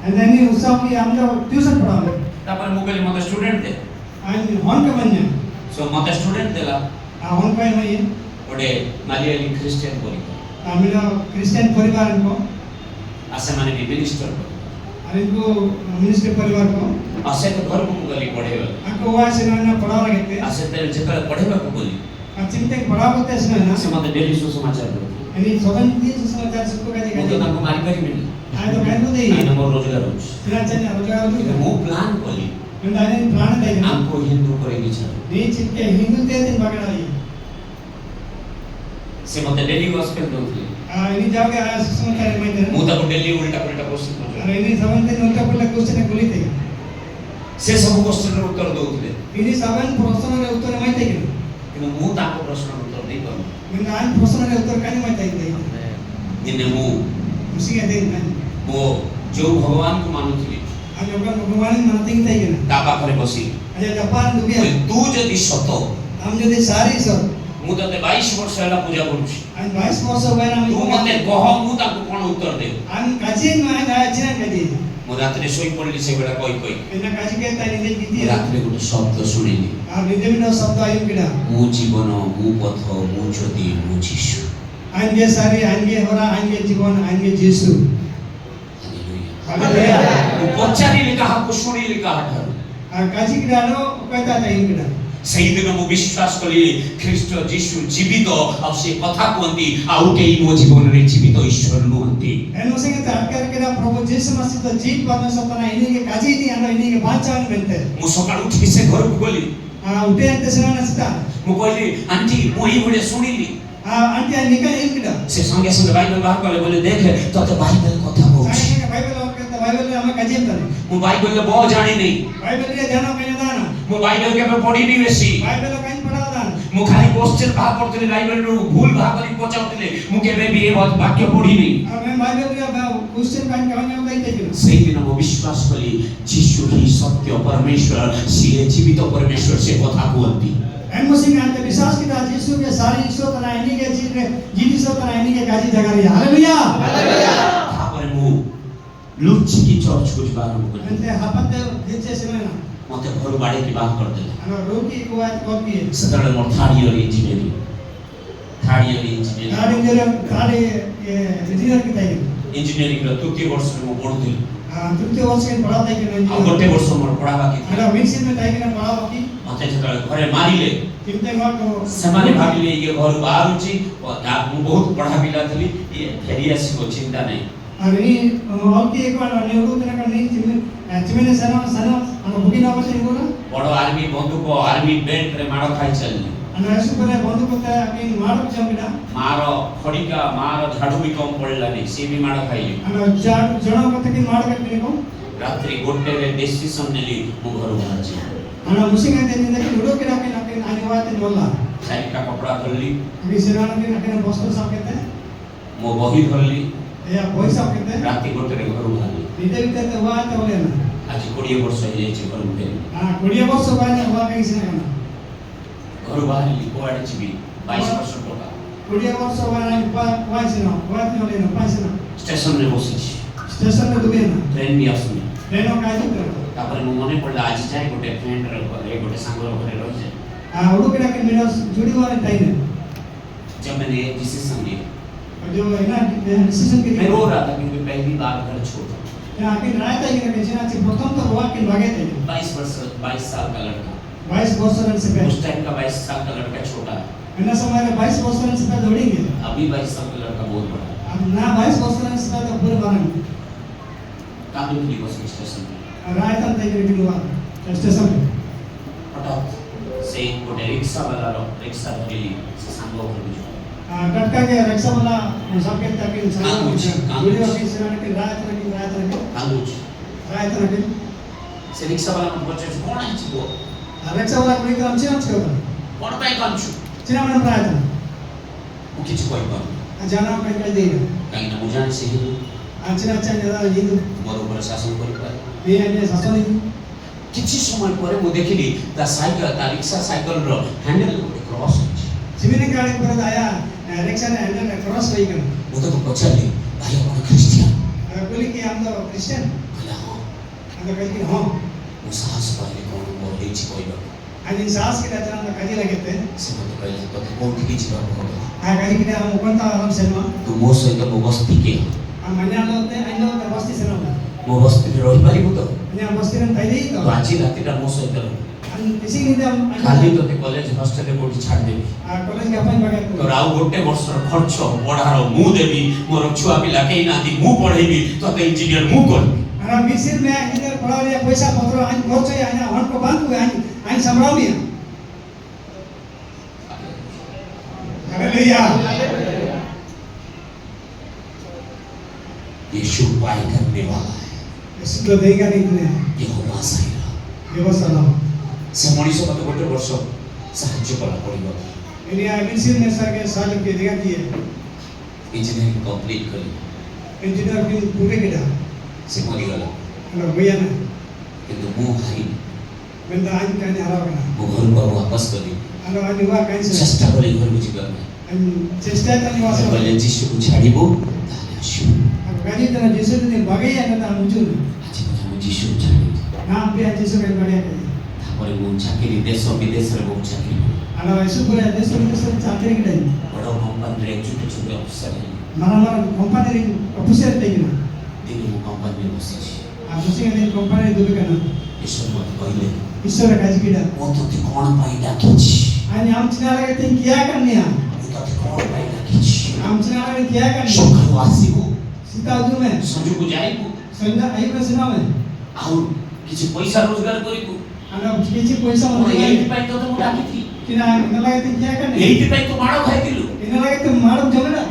अनि उसकी हमको ट्यूशन पढ़ावे तापर मु कहली मते स्टूडेंट दे अनि हॉन के बन्ने सो मते स्टूडेंट देला हॉन पे नहीं ओडे मलयाली क्रिश्चियन बोली हमें क्रिश्चियन परिवार को आसे माने भी मिनिस्टर अरे इनको मिनिस्टर परिवार को आसे तो घर को गली पढ़ेगा आपको वहाँ से ना पढ़ा रहे थे आसे तेरे जगह पढ़ेगा को बोली चिंता पढ़ा होते हैं ना आसे मते डेली सुसमाचार दो यानी सोबन दिन समाचार सबको का मु तो ताको मारी पारी मिली आए तो कहने दे आइना मोर रोजगार होछ फिर चाहिए रोजगार होछ मु प्लान कोली मैं आने प्लान दे ना हमको हिंदू करेगी छा नी चिंता हिंदू ते दिन बगड़ा है से मते डेली गॉस्पेल दोथले इनी जाके आया समाचार में दे मु ताको डेली उल्टा पुल्टा क्वेश्चन अरे इनी सबन दिन उल्टा पुल्टा क्वेश्चन बोली थे से सब क्वेश्चन रो उत्तर दोथले इनी सबन प्रश्न रे उत्तर में थे कि मु ताको प्रश्न उत्तर नहीं करू मैं आज प्रश्न रे उत्तर कानी में थे दिने मु उसी के दिन वो जो भगवान को मानुथली आज लोग भगवान मानते थे कि ना ता पाखरे बसी अरे जापान दुबिया तू जदि सत हम जदि सारी सब मु तते 22 वर्ष होला पूजा करूछी आज 22 वर्ष हो गए ना तू मते कह मु ताको कोन उत्तर दे हम काजी में आया छिना काजी मु रात्रि सोई पड़ली से बेला कोई कोई एना काजी के ताई निजे दीदी रात्रि गुटे शब्द सुनिली आ निजे में शब्द आयो किडा मु जीवन मु पथ मु ज्योति मु जीशु आंगे सारी आंगे होरा आंगे जीवन आंगे जीसु हालेलुया मु पचारिली कहा को सुनिली कहा ठारू आ काजी किडालो कहता ताई किडा सेही दिन मु विश्वास कली ख्रीष्ट जीशु जीवित आ से कथा कोंती आउटे मो जीवन रे जीवित ईश्वर नुहंती एनो संगे तारकर केडा प्रभु जीसु मसीह तो जीत पाने सपना इनी के काजी नी आनो इनी के बाचान बनते मु सकाळ उठी से घर को गली आ उठे अंत से ना सता मु कहली आंटी मु ई बडे सुनिली आ आंटी निकल एक किडा से संगे संगे बाइबल बाहर कले बोले देख तते बाइबल कथा कहू संगे बाइबल और कहता बाइबल में हमें काजी अंतर मु बाइबल के बहुत जानी नहीं बाइबल रे जानो कने दाना मु बाइबल के पे पढ़ी नहीं बेसी बाइबल कहीं पढ़ा दाना मु खाली क्वेश्चन भाग पढ़तले बाइबल रो भूल भाग करी पचाउतले मु केबे भी ए वाक्य पढ़ी नहीं आ मैं बाइबल रे क्वेश्चन कान कहने में दई थे सही दिन मु विश्वास कली जीशु ही सत्य परमेश्वर से जीवित परमेश्वर से कथा कहती एम मसीह ने विश्वास किया यीशु के सारी ईश्वर तना इनी के जीव रे जीवी सब तना इनी के गाजी जगह रे हालेलुया हालेलुया तापर मु लुच्ची की चर्च को बारम कर अंते हापते दिचे समय ना मते घर बाड़े की बात कर देला अन रोकी को बात कॉपी है सतळे मोर थर्ड ईयर इंजीनियरिंग गाड़ी इंजीनियर की ताई इंजीनियरिंग रो तृतीय वर्ष में मु पढुथि हां तृतीय वर्ष के पढ़ा ताई के आ गोटे वर्ष मोर पढावा की अरे मिक्सिंग में ताई के पढ़ा की मते सतळे घरे मारिले किंते मा को समाने भाबिले ये घर बाहर छी मु बहुत पढ़ा पिला थली ये फेरियासी को चिंता नहीं अरे और की एक बार नेहरू तना का नहीं चिमेने सनो सनो हम बुकी ना बचे बोला बड़ो आर्मी बंदूक आर्मी बेल्ट रे मारो खाई चलनी अन ऐसे करे बंदूक होता है कि मारो जमीना मारो खड़ीका मारो झाड़ू भी कम पड़ला नहीं से भी मारो खाइली अन जणो कते कि मार के को रात्रि गोटे रे डिसीजन नेली मु घर बाहर छी अन मुसिंग दे दिन के उड़ो के राके नाके आने वाते बोला साइड का कपड़ा धरली अभी सिरान के नाके वस्त्र सब कहते मो बही धरली या पैसा कहते रात्रि गोटे रे घर बाहर निते निते तो हुआ तो बोले ना आज 20 वर्ष हो जाय छी घर में हां 20 वर्ष बाद हुआ कहीं से ना घर बाहर ली कोआडे छी 22 वर्ष टका 20 वर्ष बाद हुआ से ना हुआ तो ले ना पैसा ना स्टेशन रे बसी छी स्टेशन में दुबे ना ट्रेन भी आसुनी ट्रेन का जो कर तापर मु मने पड़ला आज जाय गोटे फ्रेंड रे घरे गोटे सांगरो घरे रह जाय हां उड़ो के नाके मेरा जुड़ी हुआ टाइम जब मैंने डिसीजन लिया जो है ना डिसीजन के मैं रो रहा था क्योंकि पहली बार घर छोड़ा या आके रायता ही ना बेचना थी प्रथम तो हुआ कि भागे थे 22 साल का लड़का 22 वर्ष से उस टाइम का 22 साल का लड़का छोटा है बिना समय में 22 वर्ष से पहले दौड़ेंगे अभी 22 साल का लड़का बहुत बड़ा है अब ना 22 वर्ष से पहले पूरे बारे कानून की बस स्टेशन में रायता तय करके हुआ स्टेशन में हटाओ से गोटे रिक्शा वाला रिक्शा धरी से सांगो घर में टटका के रिक्शा वाला सब के तक वीडियो की सेवा के रात रखी कानून रखी से रिक्शा वाला मन बच्चे कौन है छी वो रिक्शा वाला कोई काम छिन छ कौन पाई काम छु छिन मन रात वो किछ कोई कर जाना कहीं कहीं दे कहीं ना मुजान से ही आचना अच्छा हिंदू बरोबर शासन करि पाए ये अन्य शासन किछि समय परे मु देखिली ता साइकिल ता रिक्शा साइकिल रो हैंडल गोटे क्रॉस सिमिने गाड़ी पर आया रिक्शा ने हैंडल क्रॉस होई गन वो तो पछाली भाई अपन क्रिश्चियन बोली कि हम तो क्रिश्चियन କହିଲା ହଁ हम तो कह कि हां ମୁଁ ସାହସ ପାଇଲି କ'ଣ ମୋର ହେଇଛି କହିବାକୁ आज साहस के रचना तो काजी लगे थे ସେ ମୋତେ କହିଲେ ତୋତେ କୋଉଠିକି ଯିବାକୁ ହବ आ गाड़ी के हम कोणता आराम से ना ତୁ ମୋ ସହିତ ମୋ ବସ୍ତି କିଏ हम मन्या लोग ने अन्य तो बस्ती से ना ମୋ ବସ୍ତିରେ ରହିପାରିବୁ ତ अन्य बस्ती में ताई दे ତୁ तो ଆଜି ରାତିଟା ମୋ ସହିତ ରହ हम किसी के हम ଖାଲି ତୋତେ କଲେଜ ହଷ୍ଟେଲରେ କୋଉଠି ଛାଡ଼ିଦେବି कॉलेज के अपन बगैर ତୋର ଆଉ ଗୋଟେ ବର୍ଷର ଖର୍ଚ୍ଚ ପଢ଼ାର ମୁଁ ଦେବି ମୋର ଛୁଆ ପିଲା କେହି ନାହାନ୍ତି ମୁଁ ପଢ଼େଇବି ତୋତେ ଇଞ୍ଜିନିୟର ମୁଁ କରିବି अरे मिसिर में इंजीनियर पढ़ा लिया पैसा पत्र आज बहुत चाहिए आज हन को बांध हुए आज संभाल लिया हालेलुया यीशु उपाय करने वाला है यीशु तो देगा नहीं यहोवा साइरा व्यवस्था ना से मनीष मते गोटे वर्ष साहाय्य कला पड़िबो इन्हें मिसिर में सर के साल के देगा दिए इंजीनियरिंग कंप्लीट करी इंजीनियर भी पूरे किया से मरी गला अरे भैया ना किंतु मु हाई मैं तो आज कहने आ रहा हूँ मु घर को वापस करी अरे आज हुआ कैसे चेष्टा करी घर को जीवन में चेष्टा करने वाला बोले यीशु को छाड़िबो ताले आसु अब गाड़ी तरह जैसे ने भागे या ना मुझे आज को यीशु छाड़ी नाम पे जैसे के बढ़िया के तापर मु चाकरी देश विदेश रे मु चाकरी अरे ऐसे पूरे देश में चाकरी के नहीं बड़ा कंपनी रे छोटे छोटे अफसर मारा कंपनी रे ऑफिसर थे ना दिन मु कंपनी में बसी आप दूसरी ने कंपनी दुबई का ना ईश्वर मत कहले ईश्वर का जिकिड़ा वो तो कौन पाई डाकिछि आज हम चिना लगे थे क्या करने हैं तो कौन पाई डाकिछि हम चिना लगे क्या करने सकाळ आसीबो सीता उदू में संजू को जाइबो संध्या आई पे सुना में आउ किछि पैसा रोजगार करिबो अरे किसी पैसा और मत एही पाई तो मु डाकिथि कि ना इन लगे थे क्या करने एही पाई तो मारो खाइतिलु इन लगे थे मारो जमना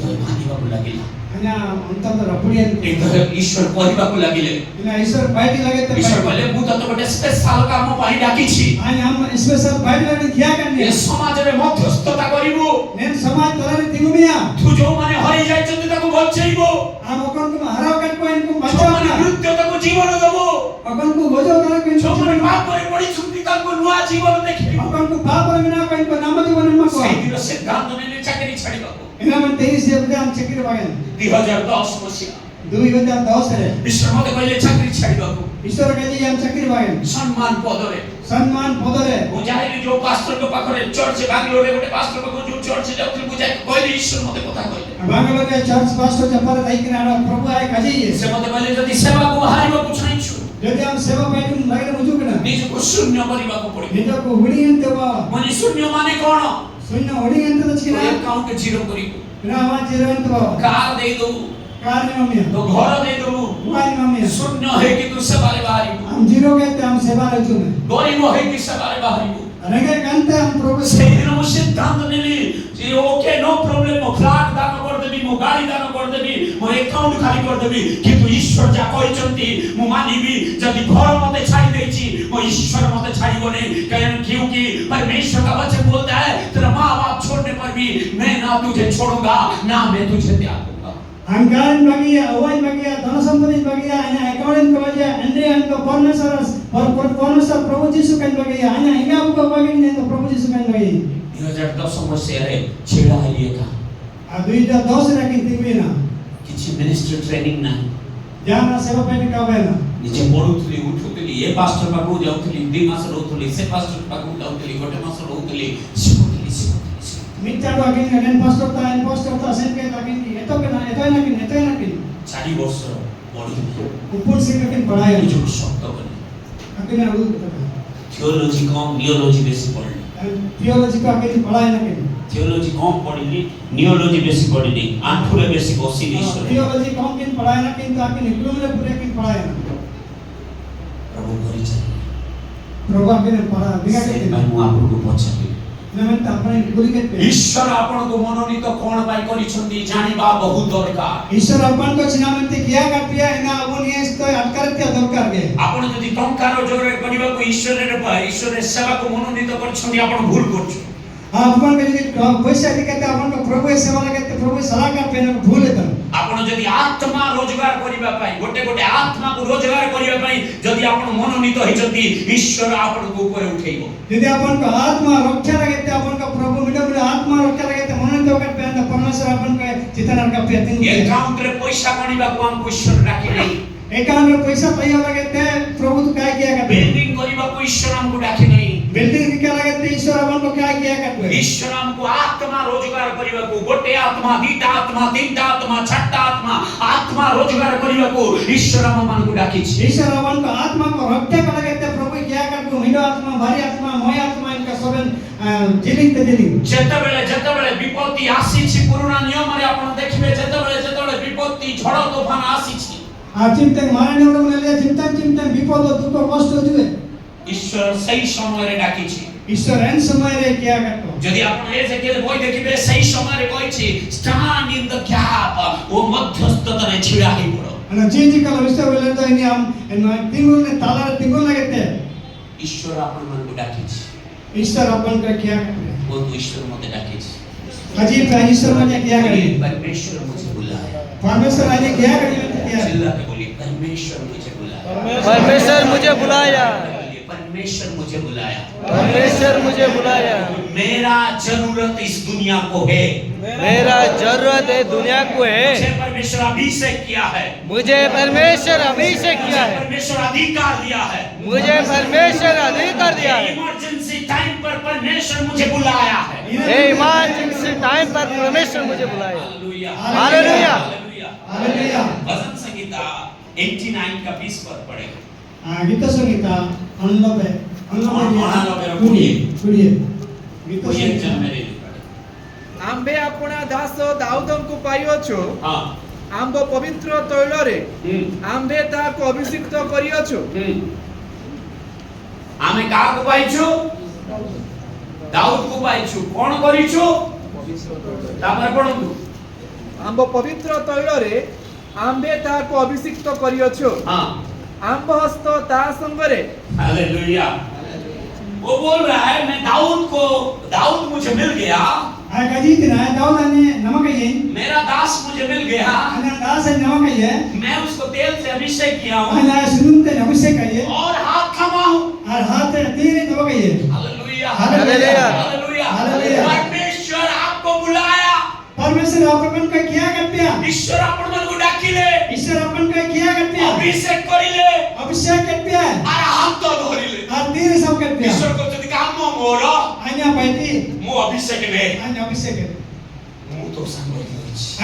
तो मानिबा को लागिला अन्य अंतर तो रपड़िया एक तो ईश्वर कहबा को लागिले इन ईश्वर बाइट लगे थे ईश्वर कहले मु तो गोटे स्पेशल काम पाई डाकिछि आज हम स्पेशल बाइट लगे क्या करने ए समाज रे मध्यस्थता करिवो ने समाज तोरे तिगुमिया तू जो माने हरि जाइछन्ति ताको बचाइबो हम अपन को हराव कर को इनको जो बचाओ माने ना मृत्यु ताको जीवन देबो अपन को बचाओ करे को जो इनको माने पाप करे पड़ी छुट्टी ताको नुआ जीवन देखिबो अपन को पाप और बिना को इनको नाम जीवन में को सेही दिन सिद्धांत ने चाकरी छाड़िबो इना में 23 से बजे हम चक्र बागन 2010 मसिहा 2010 रे ईश्वर मते कहले चाकरी छाड़िबाको ईश्वर कहले हम चक्र बागन सम्मान पदरे सम्मान पदरे बुझाइली जो पास्टर को पाखरे चर्च बांग्लोर रे गोटे पास्टर को जो चर्च जाउथि बुझाइ कहले ईश्वर मते कथा कहले बांग्लोर रे चर्च पास्टर जपर दाई के नाम प्रभु आए काजी से मते कहले जदि सेवा को हारिबो कुछैछु यदि हम सेवा पाइम लगे मुझु के ना निजको शून्य गरिबाको पड़िबो निजको हुडी अंत बा मनि शून्य माने कोन शून्य हुडी अंत त छिना अकाउंट जीरो करिबो ना वा जीरो अंत बा कार दे दो कार ने मम्मी तो घर दे दो मोबाइल मम्मी शून्य है कि तू सेवारे बाहरिबो हम जीरो के हम सेवा रहतु में गरीब है कि सेवारे बाहरिबो रंगे कांते हम प्रभु से दिन मु सिद्धांत नेली जे ओके नो प्रॉब्लम मो फ्लैट दान कर देबी मो गाड़ी दान कर देबी मो अकाउंट खाली कर देबी किंतु ईश्वर जा कहचंती मु मानिबी जदि घर मते छाड़ी देछि मो ईश्वर मते छाड़ीबो नहीं क्योंकि परमेश्वर का वचन बोलता है तेरा मां-बाप छोड़ने पर भी मैं ना तुझे छोड़ूंगा ना मैं तुझे त्याग दूंगा अहंकार बगिया अवाज बगिया धन संपत्ति बगिया अन्य अकाउंट को बगिया अन्य अनको परमेश्वर प्रभु यीशु कन बगिया अन्य हिंगा को बगिया तो प्रभु यीशु कन बगिया 2010 मसिहा रे छेड़ा आइलिएका आ 2010 रे किंती बिना किछि मिनिस्ट्री ट्रेनिंग ना जाना सेवा पाइन का बेना निजे पढुथली उठुथली ए पास्टर पाखु जाउथली 2 मास रहउथली से पास्टर पाखु जाउथली गोटे मास रहउथली सिखुथली मिटाडो अगिन गन पास्टर ता सेन के अगिन एतो के ना एतो ना किन 4 वर्ष पढी ऊपर से के पढ़ाया जो शब्द बने अगिन आउ थियोलॉजी कम नियोलॉजी बेसी पढली थियोलॉजी को अगिन पढ़ाया ना किन थियोलॉजी कम पढली नियोलॉजी बेसी पढली आंठुले बेसी बसी ईश्वर थियोलॉजी कम किन पढ़ाया ना किन तो अगिन इक्लुमले पूरे किन पढ़ाया ना प्रभु करी चाहिए प्रभु अगिन पढ़ा दिगा के मैं मु आपको पछाली नमन अपने गुरु के ईश्वर आपण को मनोनीत कोन पाई करिसंती जानिबा बहुत दरकार ईश्वर अपन को चिनामंती किया करतिया इना अबोनिए तो अटकरतिया दरकार के आपण जदि टंकार जोरे करिबा को ईश्वर सेवा को मनोनीत करिसंती आपण भूल करछु हां अपन के जदि पैसा दिकते अपन को प्रभु सेवा लगते प्रभु सलाह का पेन भूल देता आपण जदि आत्मा रोजगार करिबा पाई गोटे आत्मा को रोजगार करिबा पाई जदि आपण मनोनीत होइछंती ईश्वर आपण को ऊपर उठेइबो यदि अपन को आत्मा रक्षा लगते अपन को प्रभु मिडो आत्मा रक्षा लगते मनोनीत होकर पेन ಅಂತ ಪರಮೇಶ್ವರ ಅಪ್ಪನ ಚಿತ್ತನ ಕಪ್ಪೆ ತಿಂದು अकाउंट रे पैसा गणिबा को हमको ईश्वर डाकी नहीं एकाउंट में पैसा पाइया लगते प्रभु तो क्या किया करते बिल्डिंग गणिबा को ईश्वर हमको डाकी नहीं बिल्डिंग क्या लगते ईश्वर अपन को क्या किया करते ईश्वर हमको आत्मा रोजगार करिबा को गोटे आत्मा दीटा आत्मा तीनटा आत्मा छठा आत्मा रोजगार करिबा को ईश्वर हम मन को डाकी छी ईश्वर अपन को आत्मा को रक्षा कर लगते प्रभु क्या करते हिंदू आत्मा भारी आत्मा मोय आत्मा इनका सब जीलिंग जेतेबेले विपत्ति आसी छी पुराना नियम रे आपण देखिबे जेतेबेले विपत्ति झड़ तूफान आसी छी आ चिंतन मारने वाले ले चिंतन विपद दुख कष्ट जुए ईश्वर सही समय रे डाकी छी ईश्वर एन समय रे क्या करतो यदि आपण एजेकिएल बॉय देखिबे सही समय रे कहै छी स्टैंड इन द गैप ओ मध्यस्थता रे छिड़ा ही पड़ो अन जीजी कल विषय बोले तो इनी हम तिंगुल ने ताला तिंगुल लगते ईश्वर आपण मन को डाकी छी ईश्वर अपन का क्या करते वो तो ईश्वर मते डाकी छी अजीब ईश्वर ने क्या करे परमेश्वर मुझे बुलाया परमेश्वर ने क्या करे चिल्ला के बोली परमेश्वर मुझे बुलाया परमेश्वर मुझे बुलाया परमेश्वर मुझे बुलाया परमेश्वर मुझे बुलाया मेरा जरूरत इस दुनिया को है मेरा जरूरत है दुनिया को है मुझे परमेश्वर अभिषेक किया है मुझे परमेश्वर अभिषेक किया है परमेश्वर अधिकार दिया है मुझे परमेश्वर अधिकार दिया है इमरजेंसी टाइम पर परमेश्वर मुझे बुलाया है इमरजेंसी टाइम पर परमेश्वर मुझे बुलाया हालेलुया हालेलुया हालेलुया भजन संगीता 89 का 20 पद पढ़ेगा गीत संगीता 89 कुड़िए गीत कोई एक जन संगीता मेरे आंबे आपणा दास दाऊदଙ୍କୁ पाइଅଛୁ हां आंब पवित्र तैଳରେ आंबे ताको अभिषिक्त करिଅछु आमे काको पाइछु दाऊद को पाइछु कोन करिछु तापर पढନ୍ତୁ आंब पवित्र तैଳରେ आंबे ताको अभिषिक्त करिଅछु हां आंब हस्त ता संगरे हालेलुया वो बोल रहा है मैं दाऊद मुझे मिल गया आ गजीत ना दाऊद ने नमक ये मेरा दास मुझे मिल गया अना दास ने नमक ये मैं उसको तेल से अभिषेक किया हूं अना सुनते अभिषेक ये और हाथ थमा हूं और हाथ तीर नमक ये हालेलुया हालेलुया हालेलुया हालेलुया परमेश्वर आपको बुलाया परमेश्वर अपन का क्या करते ईश्वर आपण मन को डाकिले ईश्वर अपन का क्या करते अभिषेक करिले अभिषेक करते और हाथ तो धरिले और तीर सब करते ईश्वर को जदि काम मोर अन्य बैठी मो अभिषेक ने अन्य अभिषेक मो तो संग होइछि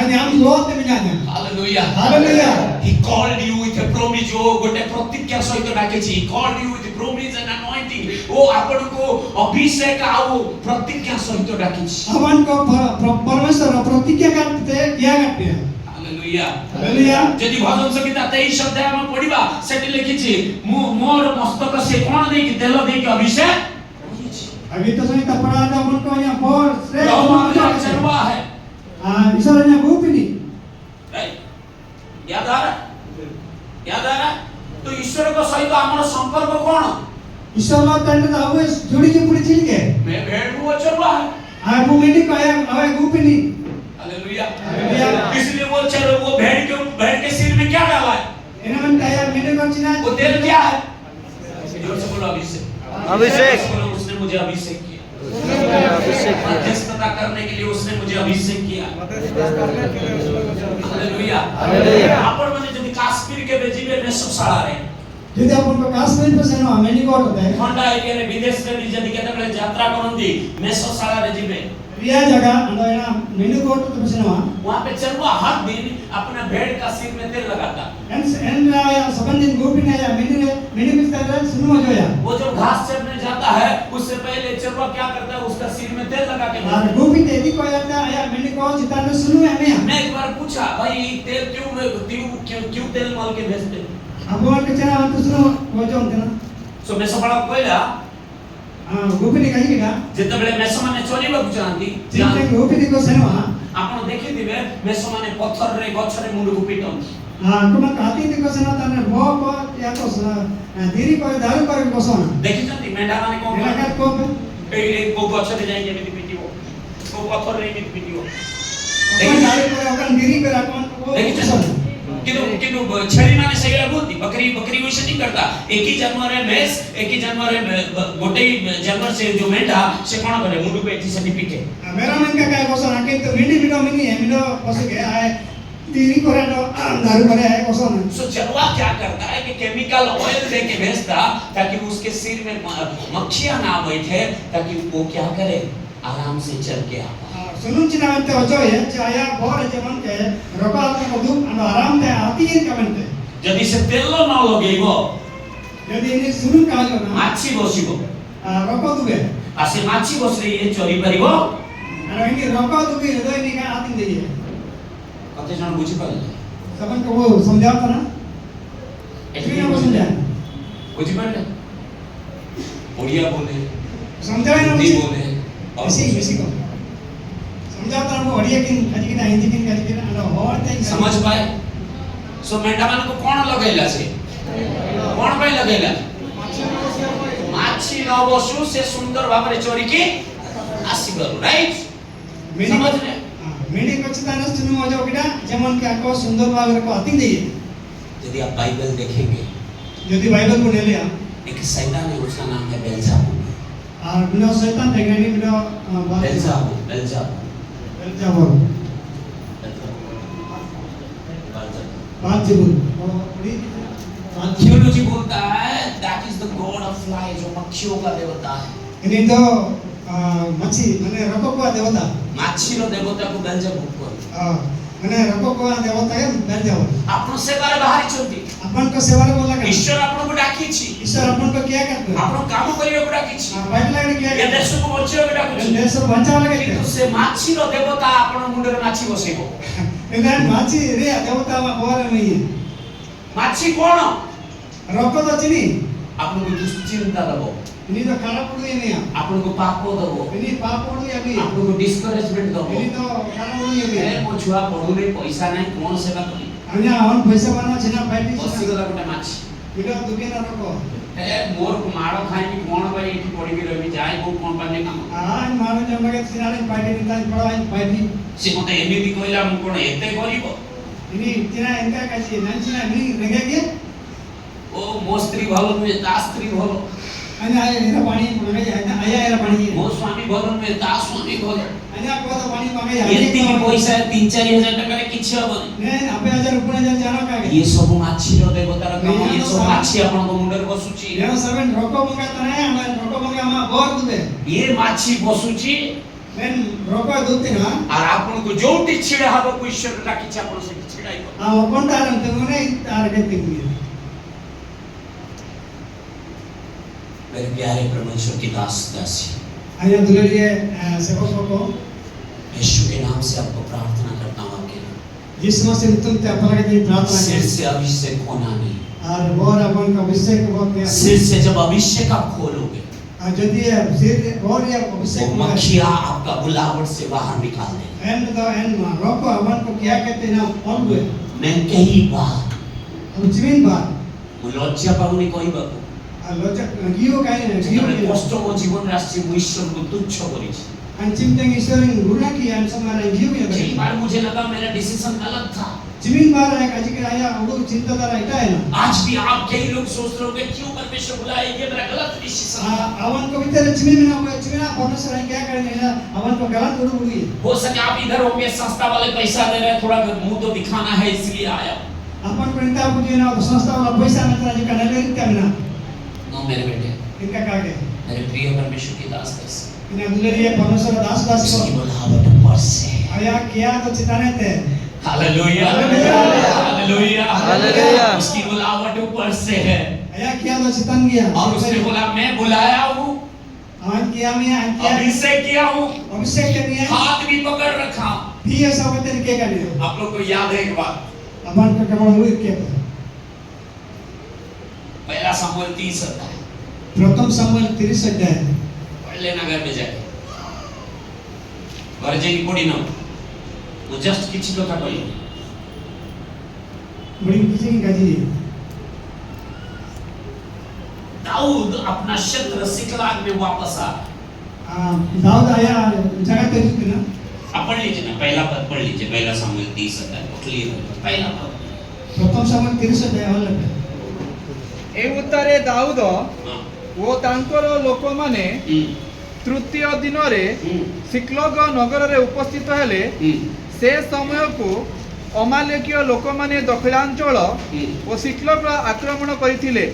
अन्य हम लोग में जाना hallelujah hallelujah He called you with a promise ओ गोटे प्रतिज्ञा सहित डाकेछि He called you with promise and anointing ओ आपण को अभिषेक आउ प्रतिज्ञा सहित डाकेछि अपन को परमेश्वर प्रतिज्ञा करते क्या करते हैं हालेलुया हालेलुया यदि भजन संगीता 23 अध्याय में पढ़िबा सेठी लिखिछि मोर मस्तक से कोन देई कि तेल देई कि अभिषेक अभी तो सही तपड़ा था मन को यहाँ बहुत श्रेष्ठ चरवा है ईश्वर ने गोपिनी राइट याद आ रहा तो ईश्वर को सहित हमर संपर्क कोन ईश्वर ला तंड दा हुए जोड़ी के पूरी चिल के मैं भेड़ वो चरवा है आ भूमिनी को आया हवे गोपिनी हालेलुया हालेलुया इसलिए वो चलो वो भेड़ के सिर में क्या डाला है इन्हें मन तैयार मैंने कौन चिना वो तेल क्या है जोर से बोलो अभिषेक अभिषेक उसने मुझे अभिषेक किया अभिषेक किया मध्यस्थता करने के लिए उसने मुझे अभिषेक किया हालेलुया हालेलुया आपण माने जदि काश्मीर के बेजीबे नेशशाला रे यदि अपन को काश्मीर पे सेनो मैंने को होता है ठंडा एरिया रे विदेश रे जदि केते बेले यात्रा करंदी नेशशाला रे जिबे रिया जगह अंदर है ना मैंने को तो सेनो वहां पे चरवा हर दिन अपना भेड़ का सिर में तेल लगाता एन या संबंधित गोपिनी या मैंने किस तरह सुनो जो या वो जब घास चरने जाता है उससे पहले चरवा क्या करता है उसका सिर में तेल लगा के और गोपी तेरी को आता है या मैंने को चिता में सुनो है मैं एक बार पूछा भाई तेल क्यों तेल मल के भेजते अब वो के चना तो सुनो वो जो होते ना सो मैं सबला कहला हां गोपिनी कही का जेते बेले मेस माने चलिबा चाहती जिते गोपिनी को सेनो आपण देखिथिबे मेस माने पत्थर रे गछ रे मुंड को पिटन हां तुम काती देखो सेनो तने भो को या तो धीरी को दारू कर बसोना देखिछंती मेंढा माने कोन मेरा को ए को गछ रे जाई जेमिति पिटिबो को पत्थर रे एमिति पिटिबो अपन दारू को अपन धीरी कर अपन को देखिछंती किंतु छेली माने सेगला बुद्धि बकरी वैसे नहीं करता एक ही जानवर है भैंस एक ही जानवर है गोटे जानवर से जो मेंढा से कोन करे मुंडू पे एठी से पिटे मेरा मन का काय कोसा आके तो मिनी बिनो मिनी है मिनो कोसे के आए तीनी करे तो दारू करे है कोसा ना सो जानवर क्या करता है कि केमिकल ऑयल दे के भेजता ताकि उसके सिर में मक्खियां ना बैठे ताकि वो क्या करे आराम से चल के आ सुनुन चिनावंते होजो है चाया बोर जेमन के रोका को दु आराम दे आती है कमंते यदि से तेलो न लगेबो यदि इने सुनुन काजो ना माछी बसिबो रोका दुबे आसे माछी बसले ये चोरी परिबो अरे इने रोका दुबे हृदय निका आती दे कते जन बुझी पाले सबन को वो समझाता ना एटली को समझा बुझी पाले ओडिया बोले समझाए ना हिंदी बोले बेसी को समझाता ना वो हड़िया किन खाजी किन हिंदी किन खाजी किन अन और ते समझ पाए सो मेंढा मान को कोन लगैला से कोन पे लगैला माछी न बसु से सुंदर भाबरे चोरी की आसी गरु राइट समझ ले मेडी कचताना सुनु मजो किडा जेमन के आको सुंदर भाबरे को आती दे यदि आप बाइबल देखेंगे यदि बाइबल को ले लिया एक शैतान है उसका नाम है बेल्जेबुल और बिना शैतान देंगे बिना बेल्जेबुल बेल्जेबुल बालजेबुल थियोलॉजी बोलता है that is the God of fly जो मक्खियों का देवता है इन्हीं तो मच्छी मैंने रको को देवता माछी रो देवता को बेल्जेबुल को मैंने रको को देवता है बेल्जेबुल आपन सेवारे बाहरी चलती अपन को सेवारे बोला का ईश्वर आपन को डाकी छी ईश्वर अपन को क्या करते आपन काम करियो को डाकी छी बाइबल लाइन क्या ये देश को बचाओ को डाकी छी देश को बचाव लगे किंतु से माछी रो देवता आपन मुंडे माछी बसेबो इधर माछी रे देवता मा बोर नहीं है माछी कोन रको तो चिनी आपन को दुश्चिंता दबो इन्हीं तो खाना पड़ गई नहीं आपन को पापो दबो इन्हीं पाप पड़ गई अभी आपन को डिस्करेजमेंट दबो इन्हीं तो खाना पड़ गई ए अभी मो छुआ पढुले पैसा नै कोन सेवा करी अन्य हम पैसा बना छिना बैठी बसी गला गोटे माछी बिना दुखे ना रको ए मोर को मारो खाई कि कोन भाई एठी पड़ी के रही जाय को कोन पाने काम आज मारो जब लगे सिनारे बैठी निता पड़ा आज बैठी से मते एमिति कहला मु कोन एते करिवो इन्हीं तिना इनका कैसी नंचिना नहीं रगे के ओ मो स्त्री भलो में ता स्त्री भलो अन्य आया मेरा पानी मांगे आया मेरा पानी मो स्वामी भलो में ता स्वामी भलो अन्य को तो पानी मांगे एति की पैसा 3-4 हजार टका रे किछ हबनी नहीं आपे हजार रुपया हजार जानो का ये सब माछी रो देवतार काम ये सब माछी आपन को मुंडर बसुची ये सेवन रोको मंगा तो नहीं हम रोको मंगा हम बोर दुबे ये माछी बसुची मैं रोको दुते ना और आपन को जोटी छिड़ा हबो को ईश्वर डाकी छ आपन से छिड़ाइबो हां अपन तारम ते मने तार के तिंगी मेरे प्यारे परमेश्वर की दास दासी आया दुलरिए सेवकों को यीशु के नाम से आपको प्रार्थना करता हूं आपके जिस नाम से तुम ते अपना के प्रार्थना सिर करें से अभिषेक होना नहीं और बोर अपन का अभिषेक को के सिर से जब अभिषेक आप खोलोगे यदि सिर और ये अभिषेक वो मक्खियां आपका बुलावट से बाहर निकाल देंगे एंड द एंड रोको अपन को क्या कहते ना ऑलवेज मैं कई बार हम जीवन बार वो लज्जा पाऊनी कोई बाबू लोचक गियो काय ना गियो कष्ट वो जीवन राष्ट्रीय वो ईश्वर को तुच्छ करी अंतिम तक ईश्वर ने गुना किया हम समारा गियो कई या बार मुझे लगा मेरा डिसीजन गलत था जीवन बार है काजी के आया वो चिंता दारा इटा है ना आज भी आप कई लोग सोच रहे होंगे क्यों परमेश्वर बुलाए ये मेरा गलत डिसीजन अवन को भीतर जीवन में ना जीवन परमेश्वर है क्या करेंगे ना अवन को गलत उड़ उड़ी हो सके आप इधर होंगे संस्था वाले पैसा दे रहे हैं थोड़ा मुंह तो दिखाना है इसलिए आया अपन प्रणता बुझे ना संस्था वाला पैसा में तरह का नले रित्या ना नो मेरे बेटे इनका कागे मेरे प्रिय परमेश्वर की दास दास इन्हें दुलरिए परमेश्वर दास दास उसकी को बुलावट ऊपर से आया किया तो चिताने थे हालेलुया हालेलुया हालेलुया हालेलुया उसकी बुलावट ऊपर से है आया किया तो चितान गया और उसने बोला मैं बुलाया हूँ आज किया मैं आज किया अभिषेक किया हूँ अभिषेक करनी है हाथ भी पकड़ रखा भी ऐसा बता के करने आप लोग को याद है एक बात अपन का केवल हुई के पहला सामुएल 30 अध्याय प्रथम सामुएल 30 अध्याय पढ़ लेना घर में जाके घर जाके पढ़ी ना वो जस्ट किसी कथा कहली बड़ी किसी की गाजी दाऊद अपना क्षेत्र सिकलाग में वापस आ दाऊद आया जगह पे थी ना आप पढ़ लीजिए ना पहला पद पढ़ लीजिए पहला सामुएल 30 अध्याय क्लियर है पहला पद प्रथम सामुएल 30 अध्याय वाला एवं ପରେ ଦାଉଦ ହଁ ଓ ତାଙ୍କର ଲୋକମାନେ ତୃତୀୟ ଦିନରେ ସିକ୍ଲଗ ନଗରରେ ଉପସ୍ଥିତ ହେଲେ ସେ ସମୟକୁ ଅମାଲେକୀୟ ଲୋକମାନେ ଦକ୍ଷିଣାଞ୍ଚଳ ଓ ସିକ୍ଲଗ ଆକ୍ରମଣ କରିଥିଲେ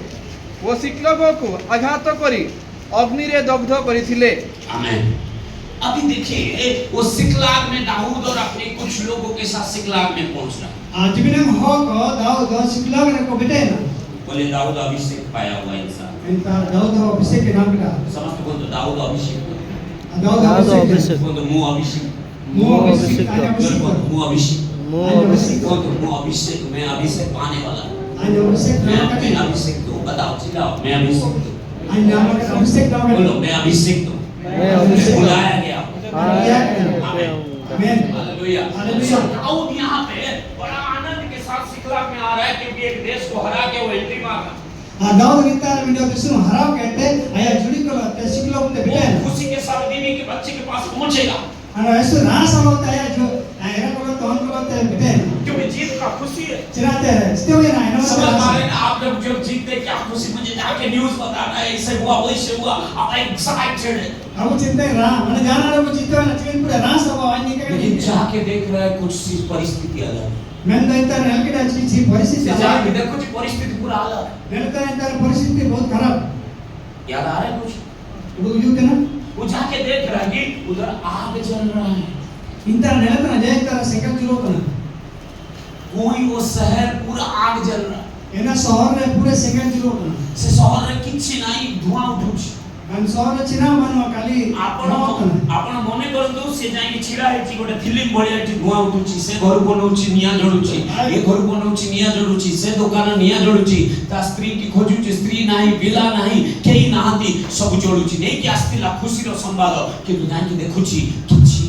ଓ ସିକ୍ଲଗକୁ ଆଘାତ କରି ଅଗ୍ନିରେ ଦଗ୍ଧ କରିଥିଲେ। आमेन। अभी देखिए वो सिकलाग में दाऊद और अपने कुछ लोगों के साथ सिकलाग में पहुंच रहा है। Jibinang hok Daud Siklag na ko beten. बोले दाऊद अभिषेक पाया हुआ इंसान। Enta Daud abhishek ke naam ka. समस्त बोल तो दाऊद अभिषेक Daud दाऊद abhishek. अभिषेक। बोल तो मुंह अभिषेक Mo abhishek. Anya बोल abhishek. तो मुंह अभिषेक Mo abhishek. बोल तो मुंह अभिषेक मैं अभिषेक पाने वाला हूं। Anya abhishek मैं na ka. अभिषेक दूं बताओ चिल्लाओ मैं अभिषेक दूं Anya abhishek na ka. बोलो मैं अभिषेक दूं मैं अभिषेक दूं। बुलाया गया Amen. Hallelujah hallelujah. दाऊद यहाँ पे बड़ा आनंद के साथ सिकलाग में आ रहा है क्योंकि एक देश को हरा के वो एंट्री मारा Daud kita video kisun harap kete ayah judi ko te Siklag te वो beten. खुशी के साथ बीवी के बच्चे के पास पहुंचेगा Ano esu rasa mo ta ayah jo era ko ton ko te beten. क्योंकि जीत का खुशी है Chirate still na ino समझ पा रहे sa. हैं ना आप लोग जब जीतते क्या खुशी मुझे जाके न्यूज़ बताना है इससे हुआ वैसे हुआ आप एक्साइटेड है Aku cinta ra, mana jana aku cinta na cikin pura rasa ba ani ka लेकिन ni. जाके देख रहा है कुछ चीज परिस्थिति अलग है Menda intar elkida ci परिस्थिति से जाके देखो जी परिस्थिति पूरा अलग है Menda intar परिस्थिति बहुत खराब. याद आ रहा है कुछ Udu yuke na. वो जाके देख रहा है कि उधर आग जल रहा है Intar nelata na jaya intar sekal juro na. कोई वो शहर पूरा आग जल रहा है Ena शहर रे पूरे sekal juro na. से शहर रे किछि नहीं धुआं उठुछि Kan शहर रे चिना manu kali आपण आपण मने करंतु से जाई छिड़ा हेची गोटे फिल्म भलिया एठी धुआं उठुछि से घर बनउछि निया जडुछि ए घर बनउछि निया जडुछि से दुकान निया जडुछि ता स्त्री की खोजुछि स्त्री नाही बिला नाही केही नाहती सब जडुछि नै कि आस्तिला खुशी रो संवाद कि जाई देखुछि किछि